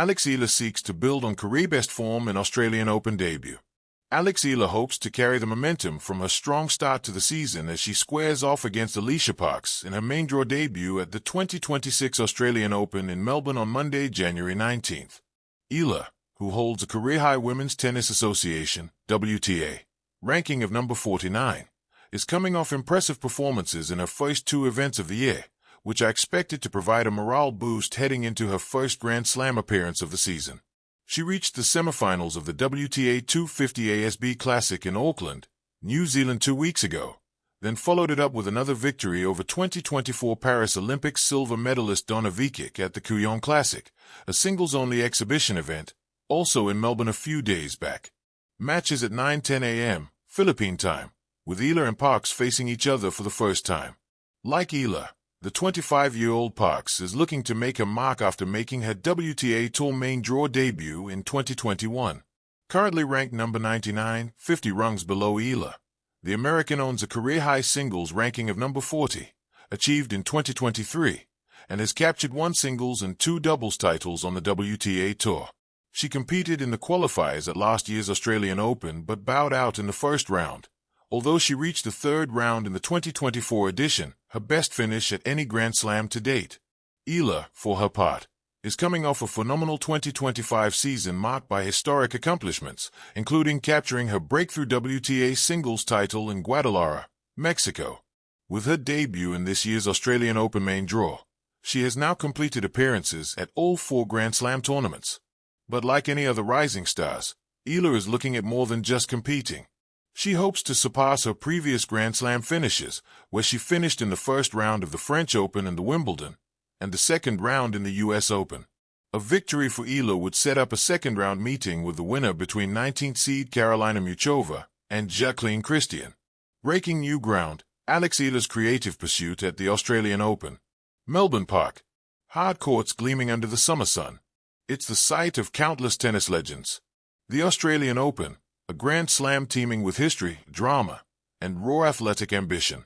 Eala seeks to build on career-best form in Australian Open debut. Eala hopes to carry the momentum from her strong start to the season as she squares off against Alicia Parks in her main draw debut at the 2026 Australian Open in Melbourne on Monday, January 19th. Eala, who holds a career-high Women's Tennis Association (WTA) ranking of number 49, is coming off impressive performances in her first two events of the year, which are expected to provide a morale boost heading into her first Grand Slam appearance of the season. She reached the semifinals of the WTA 250 ASB Classic in Auckland, New Zealand 2 weeks ago, then followed it up with another victory over 2024 Paris Olympics silver medalist Donna Vekic at the Kooyong Classic, a singles-only exhibition event, also in Melbourne a few days back. Matches at 9:10 a.m. Philippine time, with Eala and Parks facing each other for the first time. Like Eala, the 25-year-old Parks is looking to make a mark after making her WTA Tour main draw debut in 2021. Currently ranked number 99, 50 rungs below Eala, the American owns a career-high singles ranking of number 40, achieved in 2023, and has captured 1 singles and 2 doubles titles on the WTA Tour. She competed in the qualifiers at last year's Australian Open but bowed out in the first round. Although she reached the third round in the 2024 edition, her best finish at any Grand Slam to date. Eala, for her part, is coming off a phenomenal 2025 season marked by historic accomplishments, including capturing her breakthrough WTA singles title in Guadalajara, Mexico. With her debut in this year's Australian Open main draw, she has now completed appearances at all 4 Grand Slam tournaments. But like any other rising stars, Eala is looking at more than just competing. She hopes to surpass her previous Grand Slam finishes, where she finished in the first round of the French Open and the Wimbledon, and the second round in the US Open. A victory for Eala would set up a second-round meeting with the winner between 19th seed Karolina Muchova and Jacqueline Christian. Breaking new ground, Eala's creative pursuit at the Australian Open. Melbourne Park. Hard courts gleaming under the summer sun. It's the site of countless tennis legends. The Australian Open, a Grand Slam teeming with history, drama, and raw athletic ambition.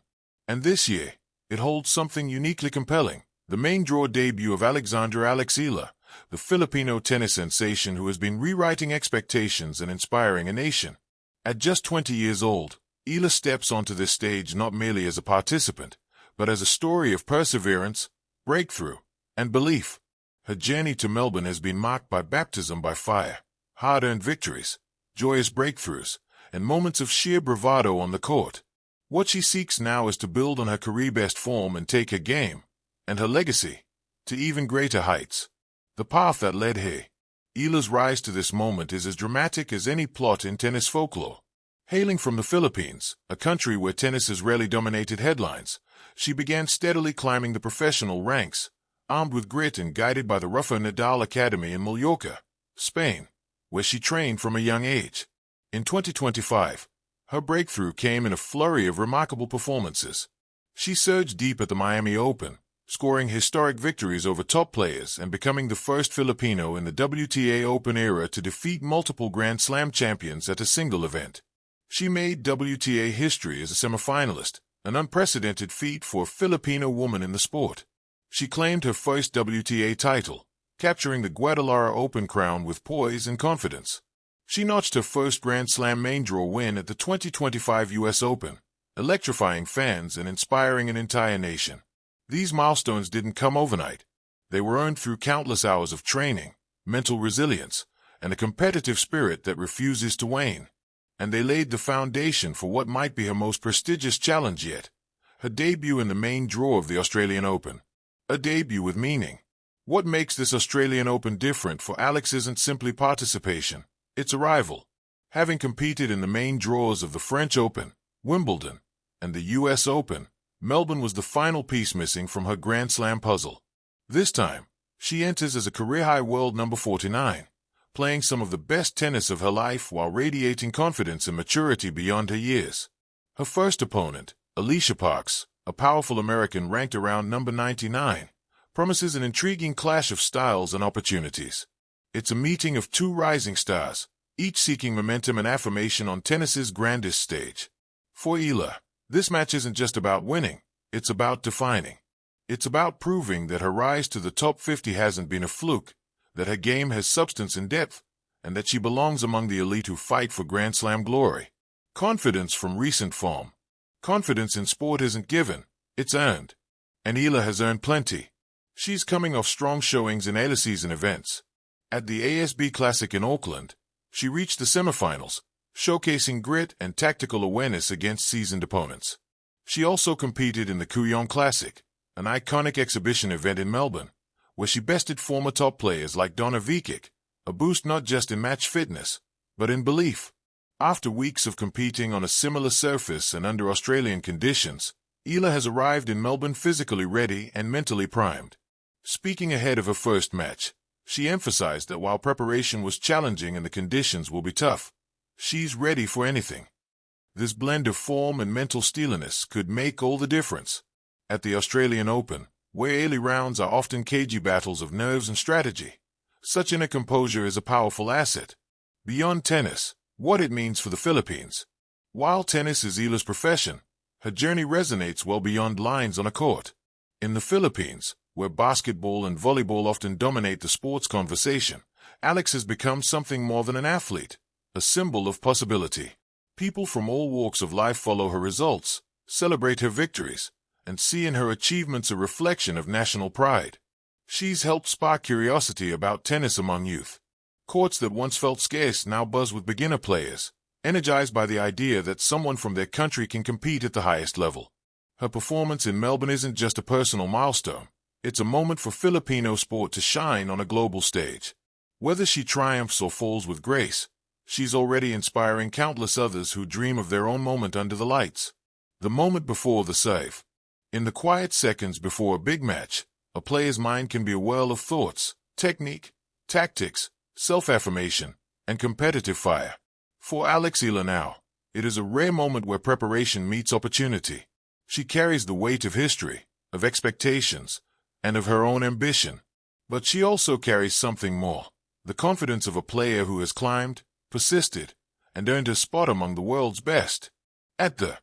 And this year, it holds something uniquely compelling, the main draw debut of Eala, the Filipino tennis sensation who has been rewriting expectations and inspiring a nation. At just 20 years old, Eala steps onto this stage not merely as a participant, but as a story of perseverance, breakthrough, and belief. Her journey to Melbourne has been marked by baptism by fire, hard-earned victories, joyous breakthroughs, and moments of sheer bravado on the court. What she seeks now is to build on her career-best form and take her game, and her legacy, to even greater heights. The path that led her. Eala's rise to this moment is as dramatic as any plot in tennis folklore. Hailing from the Philippines, a country where tennis has rarely dominated headlines, she began steadily climbing the professional ranks, armed with grit and guided by the Rafa Nadal Academy in Mallorca, Spain, where she trained from a young age. In 2025, her breakthrough came in a flurry of remarkable performances. She surged deep at the Miami Open, scoring historic victories over top players and becoming the first Filipino in the WTA Open era to defeat multiple Grand Slam champions at a single event. She made WTA history as a semifinalist, an unprecedented feat for a Filipino woman in the sport. She claimed her first WTA title, capturing the Guadalajara Open crown with poise and confidence. She notched her first Grand Slam main draw win at the 2025 US Open, electrifying fans and inspiring an entire nation. These milestones didn't come overnight. They were earned through countless hours of training, mental resilience, and a competitive spirit that refuses to wane. And they laid the foundation for what might be her most prestigious challenge yet, her debut in the main draw of the Australian Open. A debut with meaning. What makes this Australian Open different for Alex isn't simply participation, it's arrival. Having competed in the main draws of the French Open, Wimbledon, and the US Open, Melbourne was the final piece missing from her Grand Slam puzzle. This time, she enters as a career-high world number 49, playing some of the best tennis of her life while radiating confidence and maturity beyond her years. Her first opponent, Alicia Parks, a powerful American ranked around number 99, promises an intriguing clash of styles and opportunities. It's a meeting of two rising stars, each seeking momentum and affirmation on tennis's grandest stage. For Eala, this match isn't just about winning, it's about defining. It's about proving that her rise to the top 50 hasn't been a fluke, that her game has substance and depth, and that she belongs among the elite who fight for Grand Slam glory. Confidence from recent form. Confidence in sport isn't given, it's earned. And Eala has earned plenty. She's coming off strong showings in early season events. At the ASB Classic in Auckland, she reached the semifinals, showcasing grit and tactical awareness against seasoned opponents. She also competed in the Kooyong Classic, an iconic exhibition event in Melbourne, where she bested former top players like Donna Vikic, a boost not just in match fitness, but in belief. After weeks of competing on a similar surface and under Australian conditions, Eala has arrived in Melbourne physically ready and mentally primed. Speaking ahead of her first match, she emphasized that while preparation was challenging and the conditions will be tough, she's ready for anything. This blend of form and mental steeliness could make all the difference. At the Australian Open, where early rounds are often cagey battles of nerves and strategy, such inner composure is a powerful asset. Beyond tennis, what it means for the Philippines. While tennis is Eala's profession, her journey resonates well beyond lines on a court. In the Philippines, where basketball and volleyball often dominate the sports conversation, Alex has become something more than an athlete, a symbol of possibility. People from all walks of life follow her results, celebrate her victories, and see in her achievements a reflection of national pride. She's helped spark curiosity about tennis among youth. Courts that once felt scarce now buzz with beginner players, energized by the idea that someone from their country can compete at the highest level. Her performance in Melbourne isn't just a personal milestone, it's a moment for Filipino sport to shine on a global stage. Whether she triumphs or falls with grace, she's already inspiring countless others who dream of their own moment under the lights. The moment before the serve. In the quiet seconds before a big match, a player's mind can be a whirl of thoughts, technique, tactics, self-affirmation, and competitive fire. For Eala now, it is a rare moment where preparation meets opportunity. She carries the weight of history, of expectations, and of her own ambition. But she also carries something more, the confidence of a player who has climbed, persisted, and earned a spot among the world's best. At the